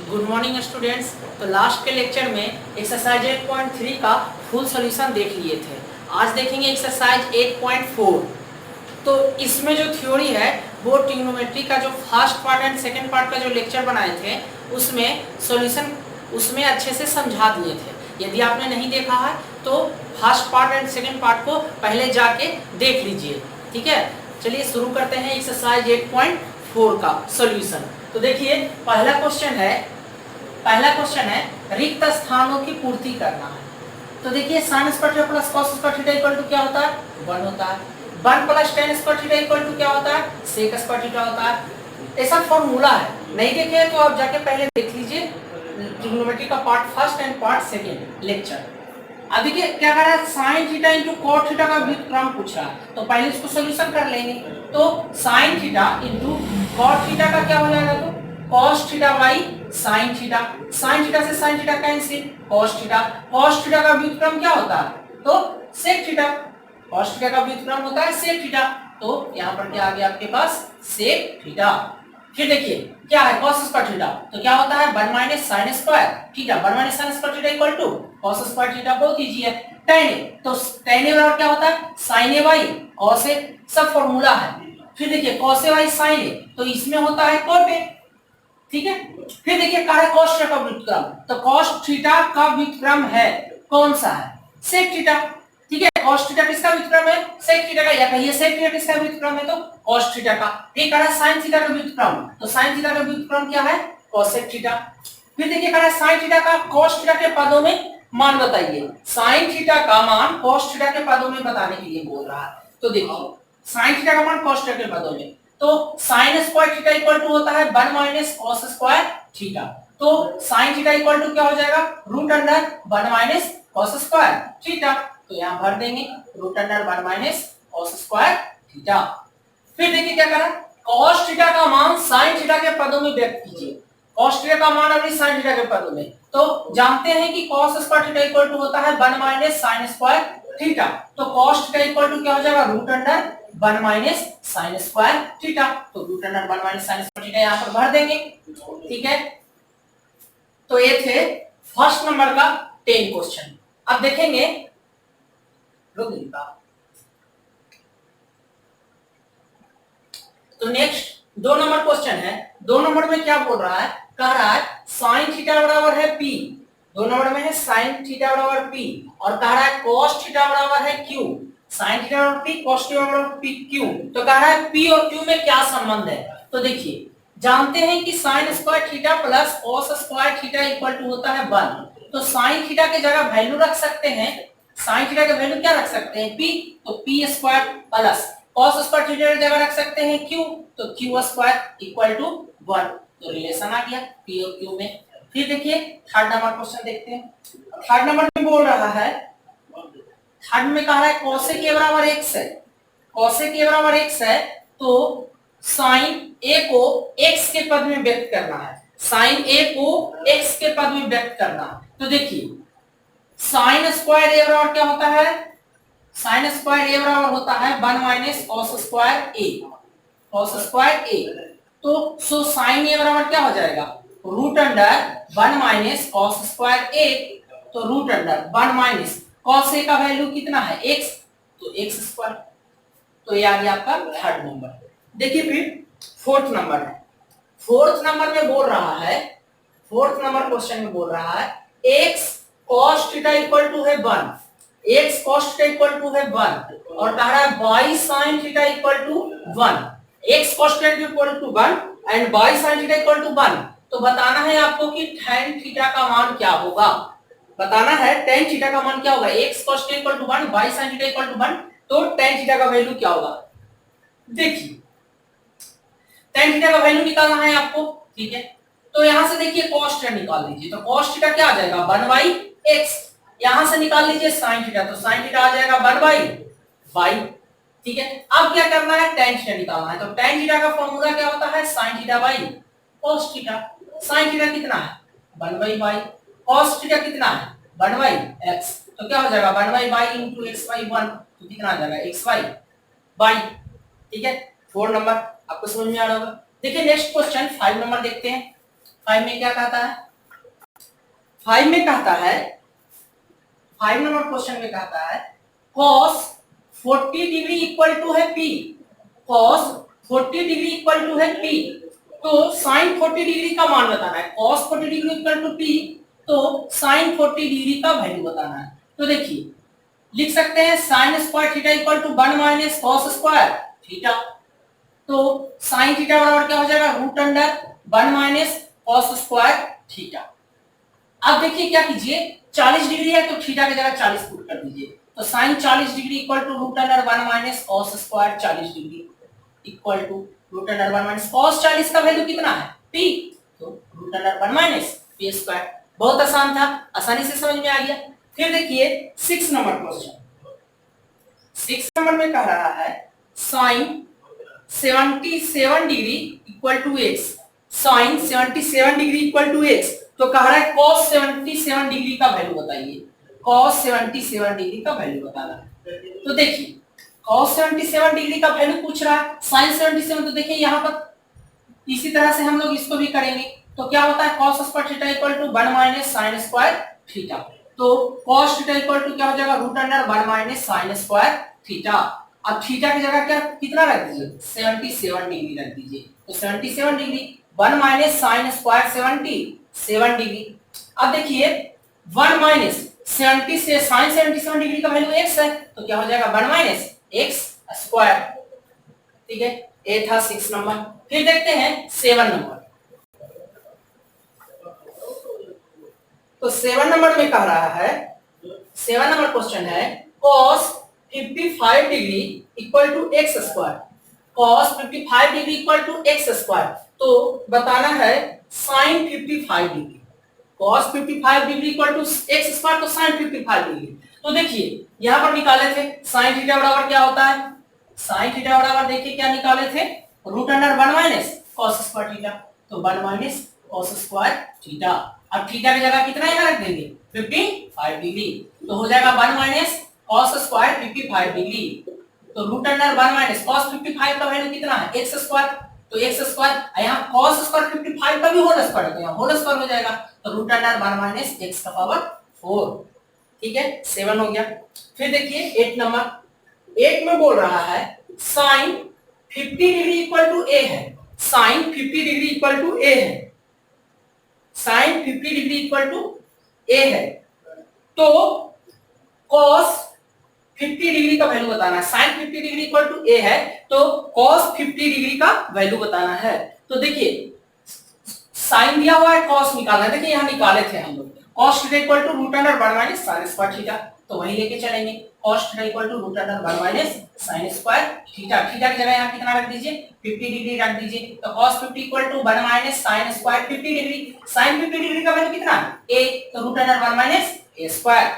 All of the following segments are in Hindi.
Good morning students. तो लास्ट के लेक्चर में एक्सरसाइज 8.3 का फुल सॉल्यूशन देख लिए थे। आज देखेंगे एक्सरसाइज 8.4। तो इसमें जो थ्योरी है वो ट्रिग्नोमेट्री का जो first part and second part का जो लेक्चर बनाए थे उसमें सॉल्यूशन उसमें अच्छे से समझा दिए थे। यदि आपने नहीं देखा है तो first part and second part को पहले जाके देख लीजिए, ठीक है। चलिए शुरू करते हैं एक्सरसाइज 8.4 का सॉल्यूशन। तो देखिए पहला क्वेश्चन है रिक्त स्थानों की पूर्ति करना है। तो देखिए sin square theta plus cos square theta equal to क्या होता है 1 होता है। 1 plus tan square theta equal to क्या होता है sec स्क्वायर थीटा होता है। ऐसा फॉर्मूला है, नहीं देखे तो आप जाके पहले देख लीजिए ट्रिग्नोमेट्री का part first and part second lecture. अब देखिए क्या कर रहा है sin theta into cot theta का व्युत्क्रम पूछ रहा है, तो पहले इसको सॉल्यूशन कर लेंगे। तो sin theta into cot theta का क्या हो जाएगा तो cos theta by sin theta. sin theta से sin theta cancel, cos theta का व्युत्क्रम क्या होता है तो sec थीटा। cos थीटा का व्युत्क्रम होता है sec थीटा, तो यहाँ पर क्या आ गया आपके पास sec थीटा। फिर देखिए क्या है cos स्क्वायर थीटा, तो क्या होता है 1 minus sin square theta. 1 minus sin square theta equal to cos square theta बहुत इजी है। tan a, तो tan a बराबर क्या होता है sin a by cos a, सब फॉर्मूला है। फिर देखिए cos a by sin a, तो इसमें होता है cot a, ठीक है। फिर देखिए क्या है cos थीटा का व्युत्क्रम, तो cos थीटा का व्युत्क्रम है कौन सा है sec थीटा, ठीक है। cos थीटा किसका व्युत्क्रम है sec थीटा का, या कहिए sec थीटा किसका व्युत्क्रम है तो cos थीटा का। ठीक है sin थीटा का व्युत्क्रम, तो sin थीटा का व्युत्क्रम क्या है cosec थीटा। फिर देखिए क्या है sin थीटा का cos थीटा के पदों में मान बताइए। sin थीटा का मान cos थीटा के पदों में बताने के लिए बोल रहा है। तो देखिए sin थीटा का मान cos थीटा के पदों में, तो sin square theta equal to होता है 1 माइनस cos स्क्वायर थीटा। तो sin थीटा इक्वल टू क्या हो जाएगा root under 1 minus cos square theta. तो यहां भर देंगे root under 1 minus cos square theta. फिर देखिए क्या करा cos थीटा का मान sin थीटा के पदों में व्यक्त कीजिए। cos थीटा का मान अभी sin थीटा के पदों में, तो जानते हैं कि cos square theta equal to होता है 1 माइनस sin स्क्वायर थीटा। तो cos थीटा इक्वल टू क्या हो जाएगा root under 1 minus sin square theta. तो root under 1 minus sin square theta यहां पर भर देंगे, ठीक है। तो ये थे फर्स्ट नंबर का 10 क्वेश्चन। अब देखेंगे तो नेक्स्ट 2 नंबर क्वेश्चन है। 2 नंबर में क्या बोल रहा है, कह रहा है sin थीटा बराबर है p। 2 नंबर में है sin थीटा बराबर p और कह रहा है cos थीटा बराबर है q। sin थीटा बराबर p cos थीटा बराबर p q, तो कह रहा है p और q में क्या संबंध है। तो देखिए जानते हैं कि sin square theta plus cos square theta equal to होता है 1। तो sin थीटा के जगह वैल्यू रख सकते हैं, sin थीटा का वैल्यू क्या रख सकते हैं p, तो p square plus cos square theta की जगह रख सकते हैं q, तो q स्क्वायर इक्वल टू 1। तो रिलेशन आ गया p और q में। फिर देखिए थर्ड नंबर क्वेश्चन देखते हैं। थर्ड नंबर में बोल रहा है, थर्ड में कह रहा है cosec a बराबर x है। cosec a बराबर x है तो sin a को x के पद में व्यक्त करना है। sin a को x के पद में व्यक्त करना है। तो देखिए sin स्क्वायर a बराबर क्या होता है, sin स्क्वायर a बराबर होता है 1 minus cos square a। cos square a, तो सो sin a बराबर क्या हो जाएगा root under 1 minus cos square a। तो root under 1 minus cos a का वैल्यू कितना है x, तो x स्क्वायर। तो ये आ गया आपका थर्ड नंबर। देखिए फिर फोर्थ नंबर है। फोर्थ नंबर में बोल रहा है, फोर्थ नंबर क्वेश्चन में बोल रहा है x cos theta equal to है 1, x cos theta equal to है 1 और कह रहा है y sin theta equal to 1। x cos theta equal to 1 and y sin theta equal to 1। तो बताना है आपको कि tan थीटा का मान क्या होगा। बताना है tan थीटा का मान क्या होगा, x cos theta equal to 1 y sin theta equal to 1, तो tan थीटा का वैल्यू क्या होगा। देखिए tan थीटा का वैल्यू निकालना है आपको, ठीक है। तो यहां से देखिए cos थीटा निकाल लीजिए, तो cos थीटा क्या आ जाएगा 1 बाई x। यहां से निकाल लीजिए sin थीटा, तो sin थीटा आ जाएगा 1 बाई y, ठीक है। अब क्या करना है tan थीटा निकालना है। तो tan थीटा का फार्मूला क्या होता है sin theta by cos theta. sin theta कितना है 1 बाई y, cos थीटा कितना है 1 बाई x, तो क्या हो जाएगा 1 by y into x by 1, तो कितना आ जाएगा x बाई y, ठीक है। 4 नंबर आपको समझ में आ रहा होगा। देखिए नेक्स्ट क्वेश्चन 5 नंबर देखते हैं। 5 में क्या कहता है, 5 में कहता है, 5 नंबर क्वेश्चन में कहता है cos 40 डिग्री इक्वल टू है P, cos 40 degree equal to है P, तो sin 40 डिग्री का मान बताना है। cos 40 degree equal to P, तो sin 40 डिग्री का वैल्यू बताना है। तो देखिए लिख सकते हैं sin square theta equal to 1 minus cos square theta, तो sin थीटा बराबर क्या हो जाएगा, root under 1 minus cos square theta. अब देखिए क्या कीजिए, 40 डिग्री है तो थीटा की जगह 40 पुट कर दीजिए, तो sin 40 degree equal to root under 1 minus cos square 40 degree equal to root under 1 minus cos 40 का वैल्यू कितना है p, तो root under 1 minus p square. बहुत आसान था, आसानी से समझ में आ गया। फिर देखिए 6 नंबर क्वेश्चन, 6 नंबर में कह रहा है sin 77 degree equal to x, sin 77 degree equal to x, तो कह रहा है cos 77 डिग्री का वैल्यू बताइए, cos 77 डिग्री का वैल्यू बताना है। तो देखिए cos 77 डिग्री का वैल्यू पूछ रहा है, sin 77, तो देखिए यहाँ पर इसी तरह से हम लोग इसको भी करेंगे, तो क्या होता है cos square theta equal to 1 minus sin square theta, तो cos थीटा इक्वल टू क्या हो जाएगा, root under 1 minus sin square theta. अब थीटा की जगह क्या कितना रख दीजिए, 77 डिग्री रख दीजिए, तो 77 degree 1 minus sin square 77 degree. अब देखिए 1 माइनस 70 से sin 77 डिग्री का वैल्यू x है, तो क्या हो जाएगा 1 माइनस x स्क्वायर। ठीक है, ये था 6 नंबर। फिर देखते हैं 7 नंबर, तो 7 नंबर में कह रहा है, 7 नंबर क्वेश्चन है cos 55 degree equal to x square, cos 55 degree equal to x square, तो बताना है sin 55 degree, cos 55 degree equal to x square, तो sin 55 डिग्री। तो देखिए यहां पर निकाले थे sin थीटा बराबर क्या होता है, sin थीटा बराबर देखिए क्या निकाले थे, root under 1 minus cos square theta, तो 1 माइनस cos स्क्वायर थीटा। अब थीटा की जगह कितना यहाँ रख देंगे, 55 डिग्री, तो हो जाएगा 1 माइनस cos स्क्वायर 55 डिग्री, तो रूट अंडर 1 माइनस cos 55 का वैल्यू कितना है, x स्क्वायर, तो x स्क्वायर यहाँ cos स्क्वायर 55 का भी होल स्क्वायर है, यहाँ होल स्क्वायर हो जाएगा, तो रूट अंडर 1 माइनस x का पावर 4। ठीक है, 7 हो गया। फिर देखिए 8 नंबर, 8 में बोल रहा है sin 50 degree equal to a है, sin 50 degree equal to a है, sin 50 degree equal to a है, तो cos 50 डिग्री का वैल्यू बताना है, sin 50 degree equal to a है, तो cos 50 डिग्री का वैल्यू बताना है। तो देखिए sin दिया हुआ है, cos निकालना है, देखिए यहाँ निकाले थे हम लोग, cos theta equal to root under 1 minus sin square theta, तो वही लेके चलेंगे, cos theta equal to root under 1 minus sin square theta. Theta की जगह यहाँ कितना रख दीजिए, 50 डिग्री रख दीजिए, तो cos 50 equal to 1 minus sin square 50 degree, sin 50 degree का वैल्यू कितना a, तो root under 1 minus a square.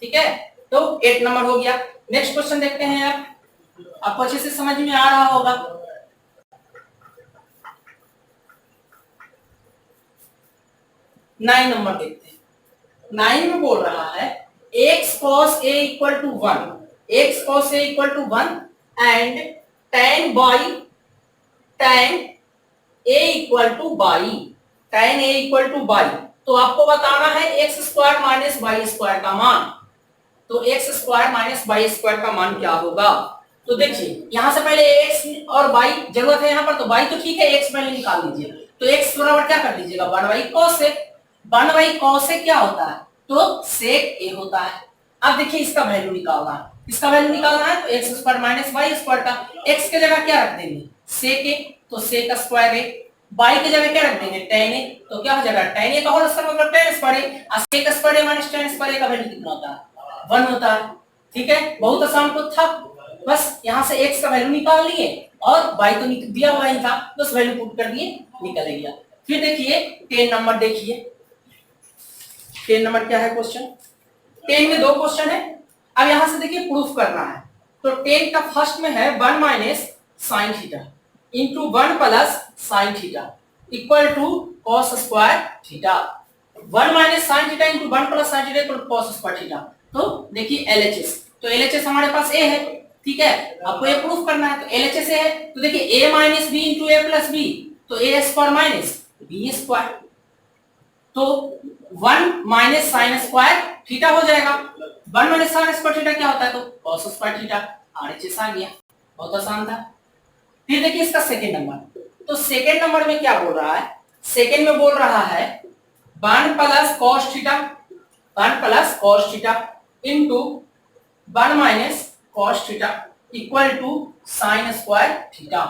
ठीक है, तो 8 नंबर हो गया। नेक्स्ट क्वेश्चन देखते हैं यार, आपको अच्छे से समझ में आ रहा होगा। 9 नंबर देखते हैं, 9 में बोल रहा है x cos a equal to 1, x cos a equal to 1 and tan a equal to y, tan a equal to y, तो आपको बताना है x square minus y square का मान, तो x square minus y square का मान क्या होगा। तो देखिए यहां से पहले x और y जरूरत है यहाँ पर, तो y तो ठीक है, x पहले निकाल लीजिए, तो x बराबर क्या कर दीजिएगा 1y cos a, 1y cos a क्या होता है, तो sec a होता है। अब देखिए इसका वैल्यू निकालना है, इसका वैल्यू निकालना है, तो x square minus y square का, x के जगह क्या रख देंगे sec a, तो sec स्क्वायर a, y के जगह क्या रख देंगे tan a, तो क्या हो जाएगा tan a का होल स्क्वायर मतलब tan स्क्वायर a, और sec square a minus tan square a का वैल्यू कितना होता है 1 होता है। ठीक है, बहुत आसान तो था, बस यहां से x का वैल्यू निकाल लिए और y तो दिया हुआ ही था, बस वैल्यू पुट कर दिए, निकल गया। फिर देखिए 10 नंबर, देखिए 10 नंबर क्या है क्वेश्चन, 10 में 2 क्वेश्चन है। अब यहां से देखिए प्रूफ करना है, तो 10 का फर्स्ट में है 1 minus sine theta into 1 plus sine theta equal to cos square theta, 1 minus sine theta into 1 plus sine theta equal to cos square theta. तो देखिए LHS, तो LHS हमारे पास a है, ठीक है, आपको ये प्रूफ करना है, तो LHS है, तो देखिए a minus B into a plus B, तो a square minus B square. तो 1 माइनस साइन स्क्वायर थीटा हो जाएगा। 1 माइनस साइन स्क्वायर थीटा क्या होता है? तो कॉस स्क्वायर थीटा। आरएचएस आ गया, बहुत आसान था। फिर देखिए इसका सेकेंड नंबर। तो सेकेंड नंबर में क्या बोल रहा है? सेकेंड में बोल रहा है 1 plus cos theta, 1 plus cos theta into 1 minus cos theta equal to sine square theta.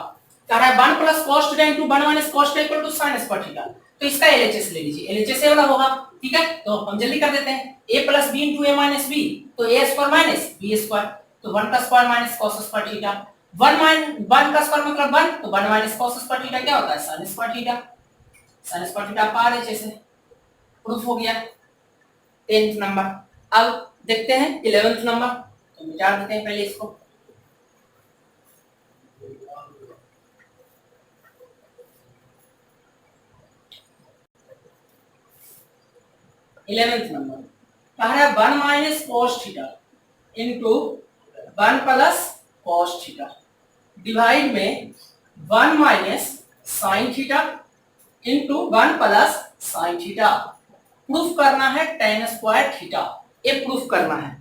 कह रहा है 1 plus cos theta into 1 minus cos theta equal to sine square theta. तो इसका एलएचएस ले लीजिए, एलएचएस वाला होगा, ठीक है। तो हम जल्दी कर देते हैं, a plus B into A minus B, तो A square minus B square, तो 1 का square minus cos square theta. 1 का स्क्वायर मतलब 1, तो 1 माइनस कॉस स्क्वायर थीटा क्या होता है? Sine square theta. Sign square theta का एलएचएस प्रूफ हो गया 10th नंबर। अब देखते हैं 11th नंबर, तो मिटा देते हैं पहले इसको। 11th नंबर कह रहा है 1 minus cos theta into 1 plus cos theta divide में 1 minus sine theta into 1 plus sine theta. Proof करना है tan स्क्वायर थीटा, ये प्रूफ करना है।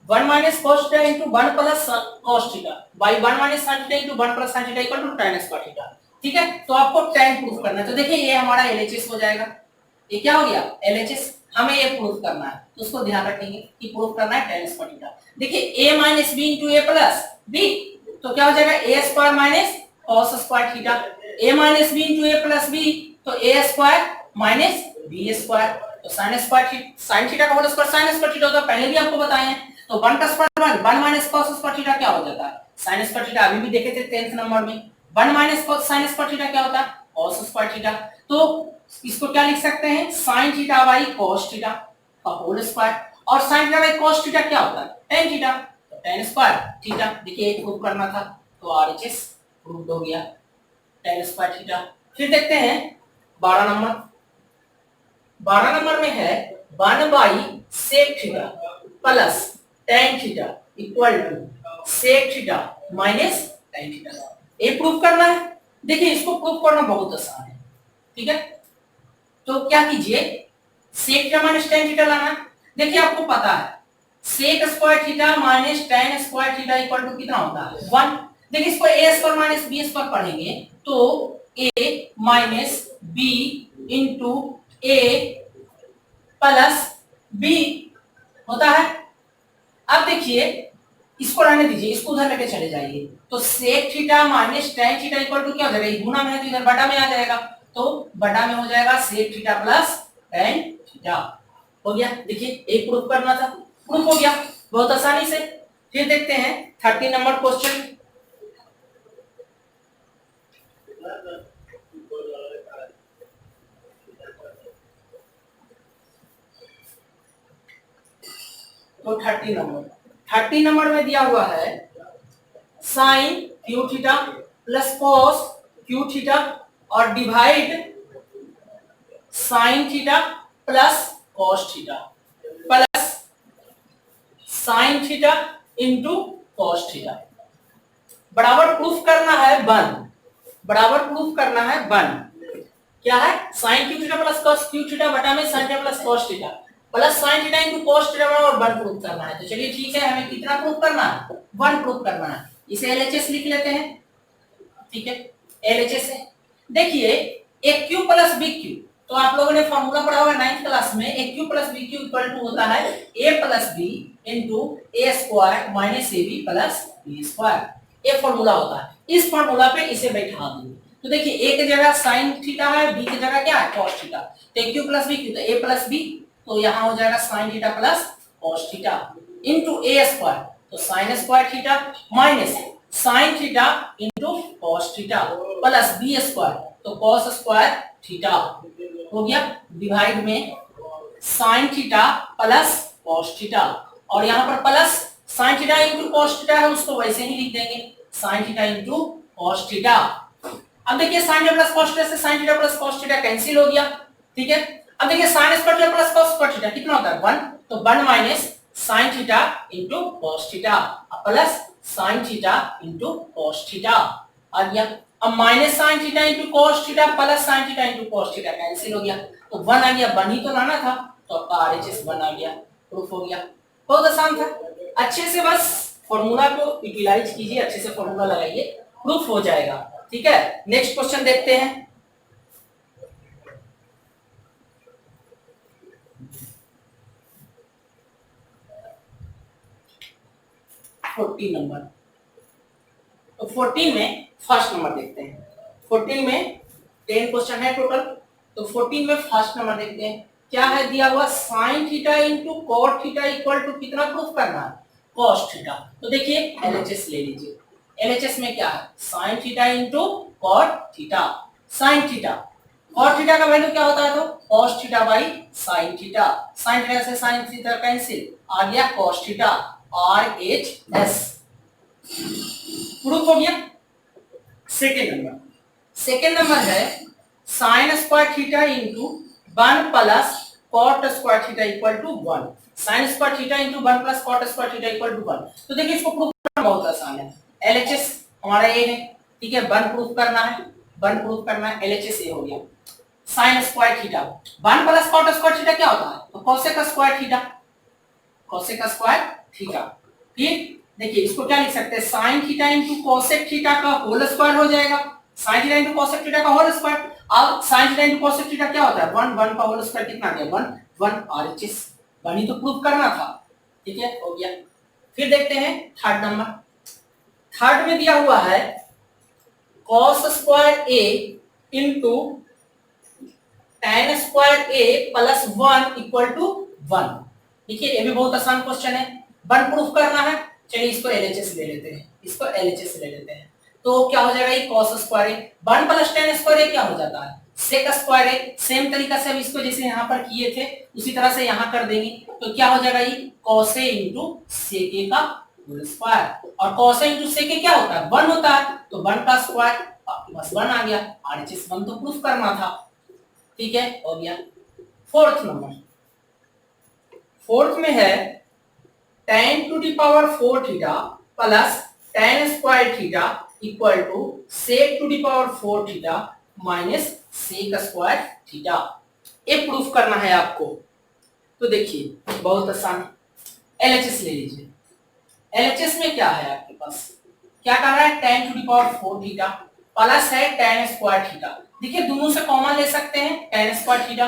1 minus cos theta into 1 plus cos theta by 1 minus sine theta into 1 plus sine theta equal to tan square theta, ठीक है। तो आपको tan प्रूफ करना है। तो देखिए ये हमारा एलएचएस हो जाएगा। ये क्या हो गया? एलएचएस। हमें ये प्रूफ करना है, तो उसको ध्यान रखेंगे कि प्रूफ करना है tan स्क्वायर थीटा। देखिए a minus b into a plus b, तो क्या हो जाएगा? a square minus cos square theta. a minus b into a plus b, तो a square minus b square, तो sin स्क्वायर sin थीटा का whole square sin square theta होता है, पहले भी आपको बताए हैं। तो 1 का square 1 minus cos square theta क्या हो जाता है? sin square theta. अभी भी देखे थे 10th नंबर में 1 माइनस sin स्क्वायर थीटा क्या होता है? cos square theta. तो इसको क्या लिख सकते हैं? sin theta by cos theta का होल स्क्वायर, और sin theta by cos theta क्या होता है? tan थीटा, तो tan स्क्वायर थीटा। देखिए एक प्रूफ करना था, तो आरएचएस प्रूफ हो गया tan स्क्वायर थीटा। फिर देखते हैं 12 नंबर। 12 नंबर में है 1 by sec theta plus tan theta equal to sec theta minus tan theta. ये प्रूफ करना है। देखिए इसको प्रूफ करना बहुत आसान है, ठीक है। तो क्या कीजिए, sec theta minus tan theta लाना। देखिए आपको पता है sec square theta minus tan square theta equal to कितना होता है? 1। देखिए इसको a square minus b square पढ़ेंगे तो a minus b into a plus b होता है। अब देखिए इसको रहने दीजिए, इसको उधर लेके चले जाइए, तो sec theta minus tan theta equal to क्या हो जाएगा? गुना में है तो इधर बटा में आ जाएगा, तो बटा में हो जाएगा sec theta plus tan theta. हो गया। देखिए एक प्रूफ करना था, प्रूफ हो गया बहुत आसानी से। फिर देखते हैं 30 नंबर क्वेश्चन। तो 30 नंबर में दिया हुआ है sine cube theta plus cos cube theta और divide sine theta plus cos theta plus sine theta into cos theta. बराबर प्रूफ करना है 1, बराबर प्रूफ करना है 1। क्या है? Sine cube theta plus cos cube theta बटा में sine theta plus cos theta plus sine theta into cos theta बराबर 1 प्रूफ करना है। तो चलिए ठीक है, हमें कितना प्रूफ करना है? 1 प्रूफ करना है। इसे एलएचएस लिख लेते हैं, ठीक है। एलएचएस है, देखिए एक क्यू प्लस बी क्यू, तो आप लोगों ने फॉर्मूला पढ़ा होगा 9th क्लास में। एक cube plus B cube equal to होता है a plus B into A square minus A B plus B square. ये फॉर्मूला होता है। इस फॉर्मूला पे इसे बैठा देंगे। तो देखिए ए की जगह साइन थीटा है, बी की जगह क्या है? Cos theta. तो क्यू प्लस बी क्यू, तो a प्लस बी, तो यहाँ हो जाएगा sine theta plus cos theta into A square, तो sine square theta minus sine theta into cos theta plus B square, तो कॉस स्क्वायर थीटा हो गया डिवाइड में sine theta plus cos theta, और यहाँ पर plus sine theta into cos theta है, उसको वैसे ही लिख देंगे sine theta into cos theta. अब देखिए sine theta plus cos theta से sine theta plus cos theta cancel हो गया, ठीक है। अब देखिए sine square theta plus cos square theta कितना होता है? 1, तो 1 minus sine theta into cos theta plus sine theta into cos theta. आ गया। अब minus sine theta into cos theta plus sine theta into cos theta cancel हो गया, तो 1 आ गया, 1 ही तो लाना था, तो आपका आरएचएस 1 आ गया, प्रूफ हो गया। बहुत आसान था, अच्छे से बस फॉर्मूला को यूटिलाइज कीजिए, अच्छे से फॉर्मूला लगाइए, प्रूफ हो जाएगा। ठीक है, नेक्स्ट क्वेश्चन देखते हैं। नंबर, तो 14 में फर्स्ट नंबर देखते हैं। 14 में 10 क्वेश्चन है टोटल, तो 14 में फर्स्ट नंबर देखते हैं। क्या है दिया हुआ, sine theta into cot theta equal to कितना प्रूफ करना है, कॉस थीटा। तो देखिए एलएचएस ले लीजिए, एलएचएस में क्या है, sine theta into cot theta. Sine theta, cot theta का वैल्यू क्या होता है, तो cos theta by sine theta, sine theta से साइन थीटा कैंसिल, आ गया कॉस थीटा, आरएचएस, प्रूफ हो गया। सेकेंड नंबर है sine square theta into 1 plus cot square theta equal to 1। Sine square theta into 1 plus cot square theta equal to 1। तो देखिए इसको प्रूफ करना बहुत आसान है। एलएचएस हमारा ये है, ठीक है, 1 प्रूफ करना है, 1 प्रूफ करना है, एलएचएस ये हो गया। Sine square theta 1 plus cot square theta क्या होता है, तो cosec square theta, cosec square theta. ठीक, देखिए इसको क्या लिख सकते हैं, sine theta into cosec theta का होल स्क्वायर हो जाएगा, sine theta into cosec theta का होल स्क्वायर। अब sine theta into cosec theta क्या होता है, 1 का होल स्क्वायर कितना आ गया, 1 आरएचएस, 1 ही तो प्रूफ करना था। ठीक है, हो गया। फिर देखते हैं थर्ड नंबर। थर्ड में दिया हुआ है cos square a into tan square a plus 1 equal to 1। देखिए ये भी बहुत आसान क्वेश्चन है, 1 प्रूफ करना है। चलिए इसको एलएचएस ले लेते हैं, इसको एलएचएस ले लेते हैं, तो क्या हो जाएगा, ये cos square a 1 plus tan square a क्या हो जाता है, sec स्क्वायर a। सेम तरीका से अब इसको जैसे यहाँ पर किए थे उसी तरह से यहाँ कर देंगे, तो क्या हो जाएगा, ये cos a into sec a का होल स्क्वायर, और cos a into sec a क्या होता है, 1 होता है, तो 1 का स्क्वायर, बस 1 आ गया, आरएचएस 1 तो प्रूफ करना था। ठीक है, हो गया। फोर्थ नंबर, फोर्थ में है tan to the power 4 theta plus tan square theta equal to sec to the power 4 theta minus sec square theta. ये प्रूफ करना है आपको। तो देखिए बहुत आसान, एलएचएस ले लीजिए। एलएचएस में क्या है आपके पास, क्या कर रहा है, tan to the power 4 theta plus है tan स्क्वायर थीटा। देखिए दोनों से कॉमन ले सकते हैं tan स्क्वायर थीटा,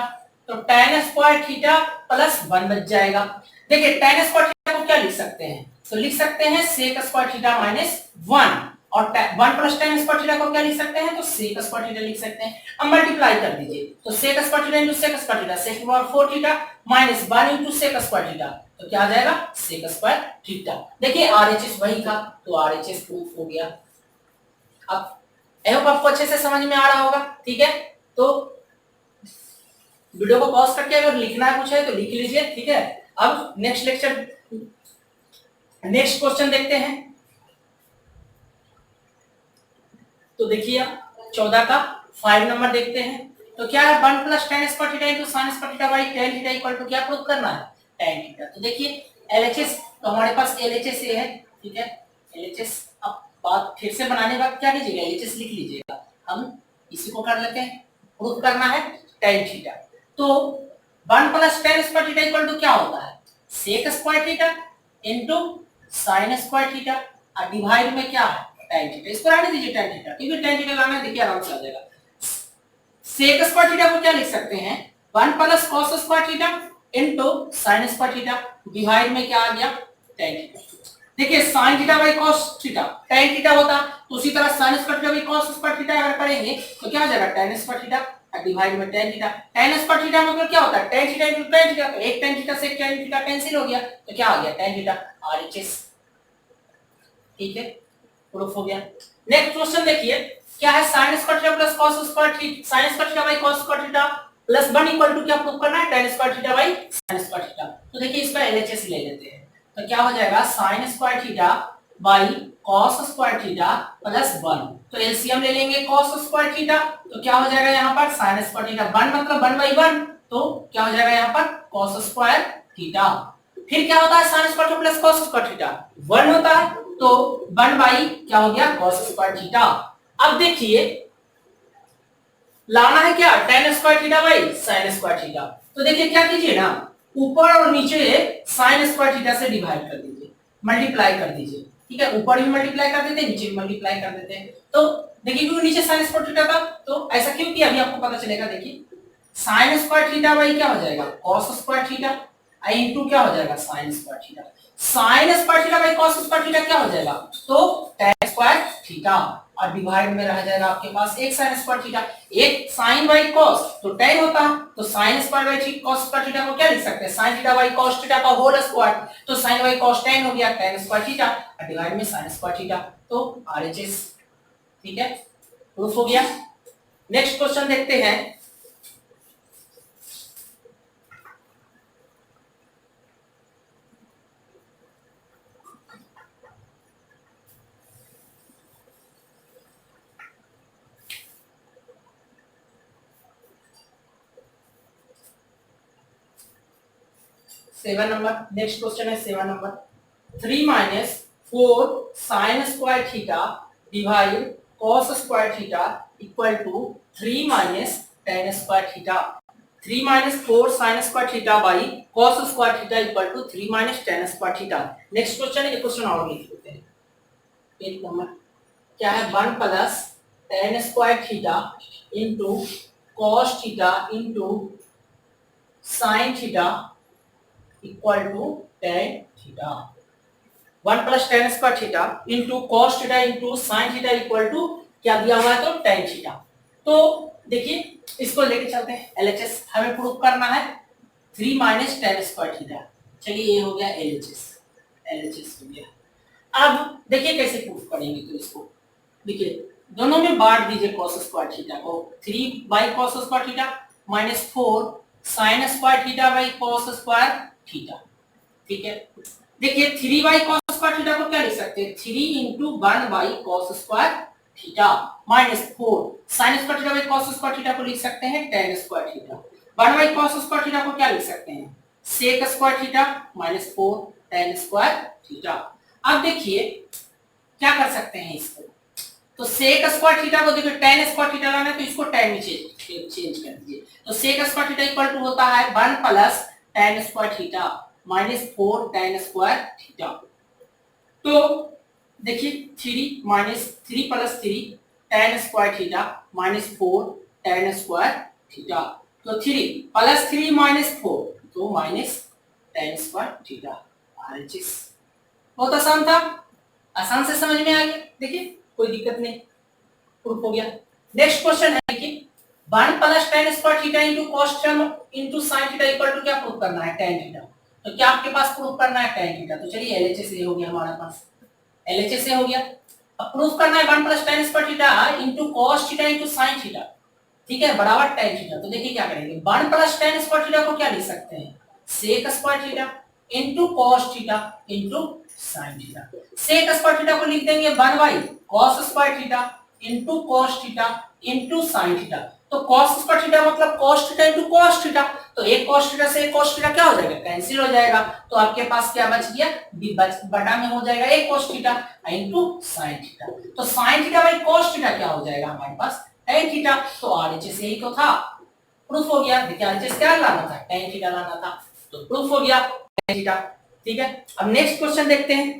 तो tan स्क्वायर थीटा प्लस 1 बच जाएगा। देखिए tan स्क्वायर थीटा को क्या लिख सकते हैं, तो लिख सकते हैं sec स्क्वायर थीटा माइनस 1, और 1 प्लस tan स्क्वायर थीटा को क्या लिख सकते हैं, तो sec स्क्वायर थीटा लिख सकते हैं। अब मल्टीप्लाई कर दीजिए, तो sec square theta into sec square theta, sec की power 4 theta minus 1 into sec square theta, तो क्या आ जाएगा, sec स्क्वायर थीटा। देखिए आरएचएस वही था, तो आरएचएस प्रूफ हो गया। अब आई होप आपको अच्छे से समझ में आ रहा होगा। ठीक है, तो वीडियो को पॉज करके अगर लिखना है कुछ है तो लिख लीजिए। ठीक है, अब नेक्स्ट लेक्चर, नेक्स्ट क्वेश्चन देखते हैं। तो देखिए 14 का 5 नंबर देखते हैं। तो क्या है, 1 plus tan square theta into sin square theta by tan theta equal to क्या प्रूफ करना है, tan थीटा। तो देखिए एलएचएस, तो हमारे पास एलएचएस ये है। ठीक है, एलएचएस, अब बात फिर से बनाने का क्या कीजिएगा, एलएचएस लिख लीजिएगा। हम इसी को कर लेते हैं, प्रूफ करना है tan थीटा। तो 1 plus tan square theta equal to क्या होता है, sec square theta into sin square theta, और डिवाइड में क्या है, tan थीटा। इसको रहने दीजिए tan थीटा, क्योंकि tan थीटा लाना है, देखिए आराम से आ जाएगा। sec स्क्वायर थीटा को क्या लिख सकते हैं, 1 plus cos square theta into sin square theta, divide में क्या आ गया, tan थीटा। देखिए sin theta by cos theta tan theta होता, तो उसी तरह sin square theta by cos square theta अगर करेंगे तो क्या हो जाएगा, tan स्क्वायर थीटा और डिवाइड में tan theta. tan square theta मतलब क्या होता है, tan theta into tan theta, तो एक tan थीटा से tan थीटा कैंसिल हो गया, तो क्या आ गया, tan थीटा, आरएचएस। ठीक है, प्रूफ हो गया। नेक्स्ट क्वेश्चन देखिए, क्या है, sin square theta plus cos square theta, sin square theta by cos square theta plus 1 equal to क्या प्रूफ करना है, tan square theta by sin square theta. तो देखिए इसका एलएचएस ले लेते हैं, तो क्या हो जाएगा, sin square theta by cos square theta plus 1, तो एलसीएम ले लेंगे cos स्क्वायर थीटा, तो क्या हो जाएगा यहाँ पर sin स्क्वायर थीटा, 1 मतलब 1/1, तो क्या हो जाएगा यहाँ पर cos स्क्वायर थीटा। फिर क्या होता है, sin square theta plus cos square theta 1 होता है, तो 1 बाई क्या हो गया, cos स्क्वायर थीटा। अब देखिए लाना है क्या, tan square theta by sin square theta. तो देखिए क्या कीजिए ना, ऊपर और नीचे sin स्क्वायर थीटा से डिवाइड कर दीजिए, मल्टीप्लाई कर दीजिए। ठीक है, ऊपर भी मल्टीप्लाई कर देते हैं, नीचे भी मल्टीप्लाई कर देते हैं। तो देखिए क्यों नीचे sin स्क्वायर थीटा था, तो ऐसा क्यों किया अभी आपको पता चलेगा। देखिए sin स्क्वायर थीटा बाई क्या हो जाएगा cos स्क्वायर थीटा, आई इनटू क्या हो जाएगा sin square theta. sin square theta by cos square theta क्या हो जाएगा, तो tan स्क्वायर थीटा, और डिवाइड में रह जाएगा आपके पास एक sin स्क्वायर थीटा। एक sin बाई cos तो tan होता है, तो sin square by cos square theta को क्या लिख सकते हैं, sin theta by cos theta का होल स्क्वायर। तो sin बाई cos tan हो गया tan स्क्वायर थीटा, और डिवाइड में sin स्क्वायर थीटा, तो RHS। ठीक है, प्रूफ हो गया। नेक्स्ट क्वेश्चन देखते हैं। सेवन नंबर, नेक्स्ट क्वेश्चन है 7 नंबर। 3 minus 4 sine square theta divide cos square theta equal to 3 minus tan square theta. 3 minus 4 sine square theta by cos square theta equal to 3 minus tan square theta. Next question है, एक क्वेश्चन और लिख लेते हैं। एक नंबर क्या है, 1 plus tan square theta into cos theta into sin theta equal to tan theta. 1 plus tan square theta into cos theta into sin theta equal to क्या दिया हुआ है, तो tan थीटा। तो देखिए इसको लेके चलते हैं LHS, हमें प्रूफ करना है 3 माइनस tan स्क्वायर थीटा। चलिए ये हो गया LHS हो गया। अब देखिए कैसे प्रूफ करेंगे, तो इसको देखिए दोनों में बांट दीजिए cos स्क्वायर थीटा को, 3 by cos square theta minus 4 sin square theta by cos square theta. ठीक है, देखिए 3 बाई cos स्क्वायर थीटा को क्या लिख सकते हैं, 3 into 1 by cos square theta minus 4 sin square theta by cos square theta को लिख सकते हैं tan square theta. 1 by cos square theta को क्या लिख सकते हैं, sec square theta minus 4 tan square theta. अब देखिए क्या कर सकते हैं इसको, तो sec स्क्वायर थीटा को देखिए tan स्क्वायर थीटा लाना है, तो इसको tan में चेंज कर दीजिए। तो sec square theta equal to होता है 1 plus tan square theta minus 4 tan square theta. तो देखिए 3 minus 3 plus 3 tan square theta minus 4 tan square theta. तो 3 प्लस 3 माइनस 4 तो minus tan square theta. RHS बहुत आसान था, आसान से समझ में आ गया। देखिए कोई दिक्कत नहीं, प्रूफ हो गया। नेक्स्ट क्वेश्चन है कि 1 plus tan square theta into cos theta into sin theta equal to क्या प्रूफ करना है, tan थीटा। तो क्या आपके पास प्रूफ करना है tan थीटा। तो चलिए LHS ये हो गया हमारे पास, LHS ये हो गया। अब प्रूफ करना है 1 plus tan square theta into cos theta into sin theta, ठीक है, बराबर tan थीटा। तो देखिए क्या करेंगे, 1 प्लस tan स्क्वायर थीटा को क्या लिख सकते हैं, sec square theta into cos theta into sin theta. sec square theta को लिख देंगे 1 by cos square theta into cos theta into sin theta. तो cos स्क्वायर थीटा मतलब cos theta into cos theta, तो एक cos थीटा से एक cos थीटा क्या हो जाएगा, कैंसिल हो जाएगा। तो आपके पास क्या बच गया, बटा में हो जाएगा एक cos theta into sin theta. तो sin theta by cos theta क्या हो जाएगा हमारे पास, tan थीटा। तो RHS यही तो था, प्रूफ हो गया। देखिए RHS क्या लाना था, tan थीटा लाना था, तो प्रूफ हो गया tan थीटा। ठीक है, अब नेक्स्ट क्वेश्चन देखते हैं।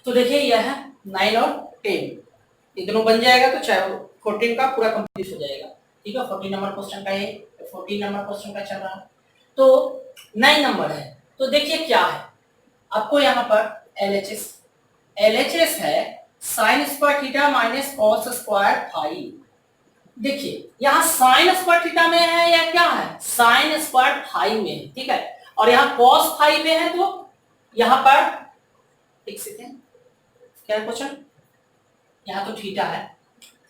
तो देखिए यह है 9 और 10, ये दोनों बन जाएगा तो चाहे 14 का पूरा कंप्लीट हो जाएगा। ठीक है, 14 नंबर क्वेश्चन का ये 14 नंबर क्वेश्चन का चल रहा है, तो 9 नंबर है। तो देखिए क्या है, आपको यहाँ पर LHS है sin square theta minus cos square phi. देखिए यहाँ साइन स्क्वायर थीटा में है या क्या है, साइन स्क्वायर फाई में है, ठीक है, और यहाँ कॉस फाई में है, तो यहाँ पर एक सेकेंड, क्या है क्वेश्चन, यहाँ तो थीटा है,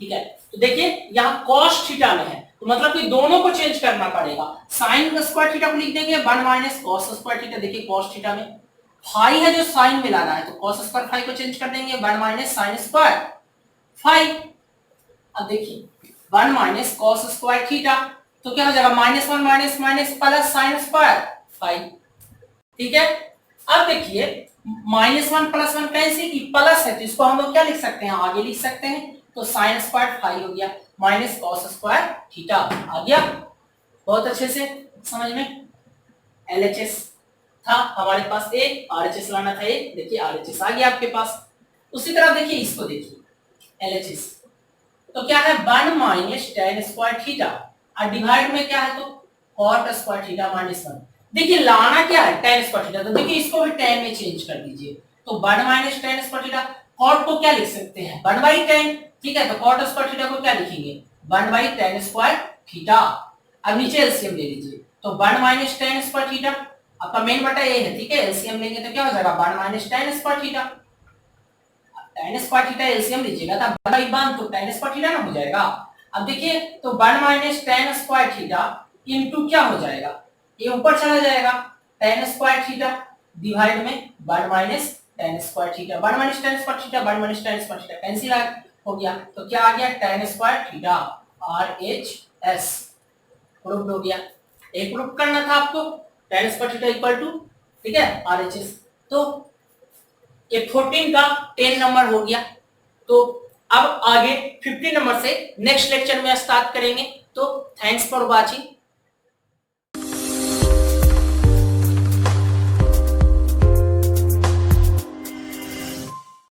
ठीक है, तो देखिए यहाँ कॉस थीटा में है, तो मतलब कि दोनों को चेंज करना पड़ेगा। साइन स्क्वायर थीटा को लिख देंगे 1 माइनस कॉस स्क्वायर थीटा, देखिए कॉस थीटा में फाई है जो साइन में लाना है, तो कॉस स्क्वायर फाई को चेंज कर देंगे 1 माइनस साइन स्क्वायर फाई। अब देखिए 1 माइनस कॉस स्क्वायर थीटा, तो क्या हो जाएगा -1 minus minus plus sine square phi, ठीक है। अब देखिए -1 प्लस 1 कैसे की प्लस है, तो इसको हम लोग क्या लिख सकते हैं, आगे लिख सकते हैं, तो साइन स्क्वायर फाई हो गया माइनस कॉस स्क्वायर थीटा आ गया। बहुत अच्छे से समझ में, एलएचएस था हमारे पास, एक आरएचएस लाना था, एक देखिए आरएचएस आ गया आपके पास। उसी तरह देखिए इसको, देखिए एलएचएस तो क्या है 1 माइनस tan स्क्वायर थीटा, और डिवाइड में क्या है, तो cot स्क्वायर थीटा -1। देखिए लाना क्या है tan स्क्वायर थीटा, तो देखिए इसको भी tan में चेंज कर दीजिए, तो 1 minus tan square theta, cot को क्या लिख सकते हैं 1/tan, ठीक है, तो cot स्क्वायर थीटा को क्या लिखेंगे 1/tan स्क्वायर थीटा। अब नीचे एलसीएम ले लीजिए, तो 1 माइनस tan स्क्वायर थीटा, आपका मेन बटा ये है, ठीक है, एलसीएम लेंगे तो क्या हो जाएगा 1 minus tan square theta, tan square theta LCM लीजिएगा तो 1/1 तो tan स्क्वायर थीटा ना हो जाएगा। अब देखिए तो 1 minus tan square theta into क्या हो जाएगा, ये ऊपर चला जाएगा tan स्क्वायर थीटा डिवाइड में 1 minus tan square theta, 1 minus tan square theta 1 minus tan square theta cancel हो गया, तो क्या आ गया tan square theta RHS proof हो गया। एक प्रूफ करना था आपको tan square theta equal to, ठीक है, RHS, तो ये 14 का 10 नंबर हो गया। तो अब आगे 15 नंबर से नेक्स्ट लेक्चर में स्टार्ट करेंगे। तो थैंक्स फॉर वाचिंग।